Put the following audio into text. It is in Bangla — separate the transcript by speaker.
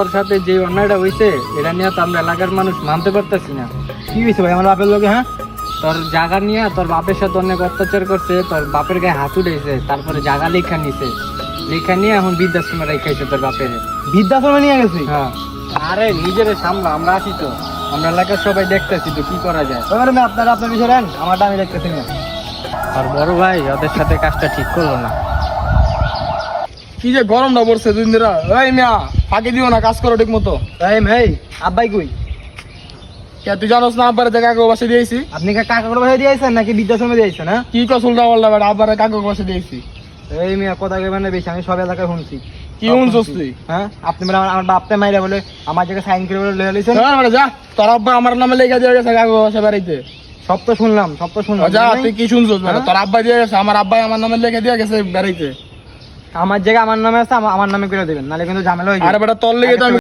Speaker 1: তোর সাথে যে অন্যায়টা হয়েছে এটা নিয়ে তো আমরা এলাকার মানুষ মানতে পারতেছি না।
Speaker 2: কি হয়েছে ভাই আমার বাপের লোকে? হ্যাঁ,
Speaker 1: তোর জায়গা নিয়ে তোর বাপের সাথে অনেক অত্যাচার করছে, তোর বাপের গায়ে হাত উঠেছে, তারপরে জায়গা লেখা নিছে, লেখা নিয়ে এখন বৃদ্ধাশ্রমে রেখেছে তোর বাপের।
Speaker 2: বৃদ্ধাশ্রমে নিয়ে গেছি?
Speaker 1: হ্যাঁ। আরে নিজের সামলা, আমরা আছি তো, আমরা এলাকার সবাই দেখতেছি তো কি করা যায়।
Speaker 2: এবারে আপনারা আপনার বিষয় নেন, আমারটা আমি দেখতেছি না।
Speaker 1: আর বড় ভাই ওদের সাথে কাজটা ঠিক করলো না।
Speaker 3: কি যে গরমটা পড়ছে দুই দিন ধরে। এই মিয়া ফাঁকি দিও না, কাজ করো ঠিক মতো।
Speaker 2: ভাই আব্বাই কই?
Speaker 3: কে তুই জানোস না আব্বারে যে কাকু বাসে দিয়েছি?
Speaker 2: আপনি কাকা করে ভাই দিয়েছেন নাকি বৃদ্ধাশ্রমে দিয়েছেন? হ্যাঁ,
Speaker 3: কি কস উল্টা পাল্টা বেটা, আব্বারে কাকু বাসে দিয়েছি।
Speaker 2: এই মিয়া কথা কেমন বেশি, আমি সব এলাকায় শুনছি।
Speaker 3: কি শুনছস তুই?
Speaker 2: হ্যাঁ, আপনি বলে আমার বাপটা মাইরা বলে আমার জায়গায় সাইন করে বলে লয়ে লইছেন।
Speaker 3: যা বেটা, যা, তোর আব্বা আমার নামে লেখা দিয়ে গেছে কাকু বাসে বাড়িতে।
Speaker 2: সব তো শুনলাম, সব তো শুনলাম।
Speaker 3: যা, তুই কি শুনছস বেটা? তোর আব্বা দিয়ে গেছে, আমার আব্বাই আমার নামে লেখা দিয়ে গেছে বাড়িতে।
Speaker 2: আমার জায়গা আমার নামে আছে, আমার নামে করে দেবেন, নাহলে কিন্তু ঝামেলা হয়ে যাবে।
Speaker 3: আরে বেটা তোর লেগে তো আমি